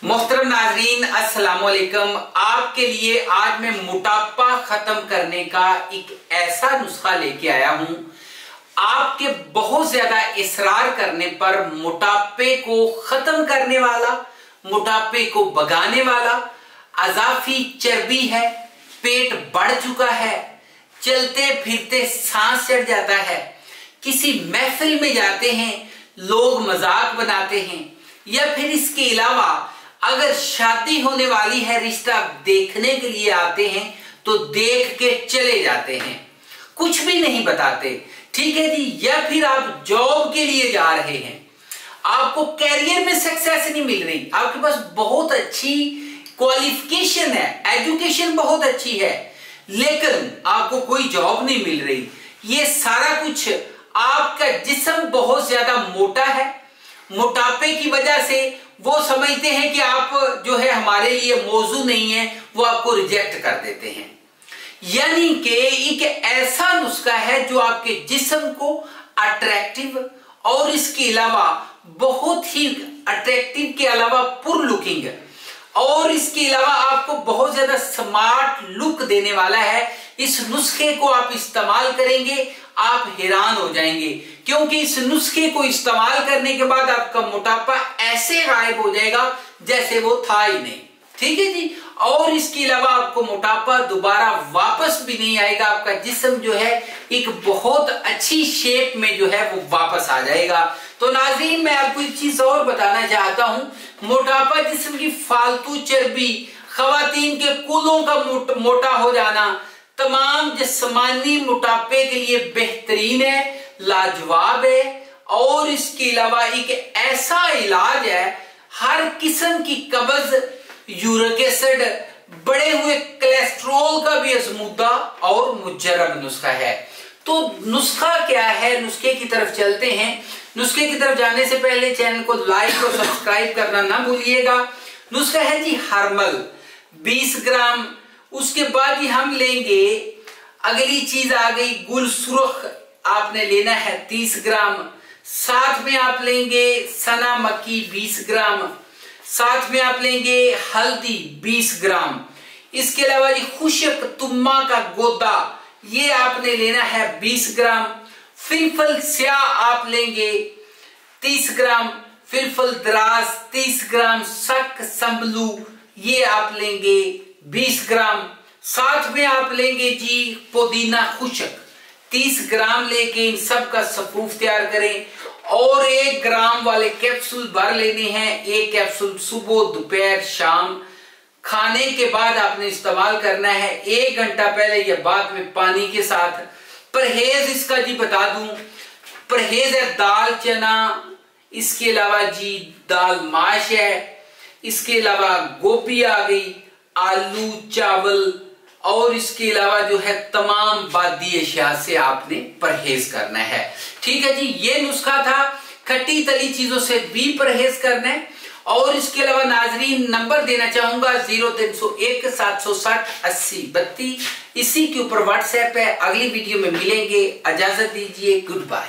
मोहतरम नाजरीन अस्सलाम वालेकुम। आपके लिए आज मैं मोटापा खत्म करने का एक ऐसा नुस्खा लेके आया हूं। आपके बहुत ज्यादा इसरार करने पर मोटापे को खत्म करने वाला, मोटापे को भगाने वाला, अजाफी चर्बी है, पेट बढ़ चुका है, चलते फिरते सांस चढ़ जाता है, किसी महफिल में जाते हैं लोग मजाक बनाते हैं, या फिर इसके अलावा अगर शादी होने वाली है, रिश्ता देखने के लिए आते हैं तो देख के चले जाते हैं, कुछ भी नहीं बताते, ठीक है जी। या फिर आप जॉब के लिए जा रहे हैं, आपको कैरियर में सक्सेस नहीं मिल रही, आपके पास बहुत अच्छी क्वालिफिकेशन है, एजुकेशन बहुत अच्छी है, लेकिन आपको कोई जॉब नहीं मिल रही। ये सारा कुछ आपका जिस्म बहुत ज्यादा मोटा है, मोटापे की वजह से वो समझते हैं कि आप जो है हमारे लिए मौजू नहीं है, वो आपको रिजेक्ट कर देते हैं। यानी कि एक ऐसा नुस्खा है जो आपके जिस्म को अट्रैक्टिव और इसके अलावा बहुत ही अट्रैक्टिव के अलावा पुर लुकिंग और इसके अलावा आपको बहुत ज्यादा स्मार्ट लुक देने वाला है। इस नुस्खे को आप इस्तेमाल करेंगे, आप हैरान हो जाएंगे, क्योंकि इस नुस्खे को इस्तेमाल करने के बाद आपका मोटापा ऐसे गायब हो जाएगा जैसे वो था ही नहीं, ठीक है जी। और इसके अलावा आपको मोटापा दोबारा वापस भी नहीं आएगा, आपका जिस्म जो है एक बहुत अच्छी शेप में जो है वो वापस आ जाएगा। तो नाज़रीन, मैं आपको एक चीज और बताना चाहता हूं, मोटापा जिस्म की फालतू चर्बी, खवातीन के कूलों का मोटा हो जाना तमाम जिस्मानी मोटापे के लिए बेहतरीन है, लाजवाब है, और इसके अलावा एक ऐसा इलाज है, हर किस्म की कब्ज, यूरिक एसिड, बढ़े हुए कोलेस्ट्रॉल का भी आजमूदा और मुजर्रब नुस्खा है। तो नुस्खा क्या है, नुस्खे की तरफ चलते हैं। नुस्खे की तरफ जाने से पहले चैनल को लाइक और सब्सक्राइब करना ना भूलिएगा। नुस्खा है जी हरमल 20 ग्राम। उसके बाद ही हम लेंगे, अगली चीज आ गई गुल सुर्ख, आपने लेना है 30 ग्राम। साथ में आप लेंगे सना मक्की 20 ग्राम। साथ में आप लेंगे हल्दी 20 ग्राम। इसके अलावा जी खुशक तुम्मा का गोदा, ये आपने लेना है 20 ग्राम। फिलफल स्याह आप लेंगे 30 ग्राम। फिलफल दराज 30 ग्राम। सक संबलू ये आप लेंगे 20 ग्राम। साथ में आप लेंगे जी पुदीना खुशक 30 ग्राम लेके इन सब का सफूफ तैयार करें, और 1 ग्राम वाले कैप्सूल भर लेने हैं। एक कैप्सूल सुबह, दोपहर, शाम, खाने के बाद आपने इस्तेमाल करना है, 1 घंटा पहले या बाद में पानी के साथ। परहेज इसका जी बता दूं, परहेज है दाल चना, इसके अलावा जी दाल माश है, इसके अलावा गोभी आ गई, आलू, चावल, और इसके अलावा जो है तमाम बादी अशिया से आपने परहेज करना है, ठीक है जी। ये नुस्खा था। खट्टी तली चीजों से भी परहेज करना है। और इसके अलावा नाजरीन नंबर देना चाहूंगा 0301 760 80 32, इसी के ऊपर व्हाट्सएप है। अगली वीडियो में मिलेंगे, इजाजत दीजिए, गुड बाय।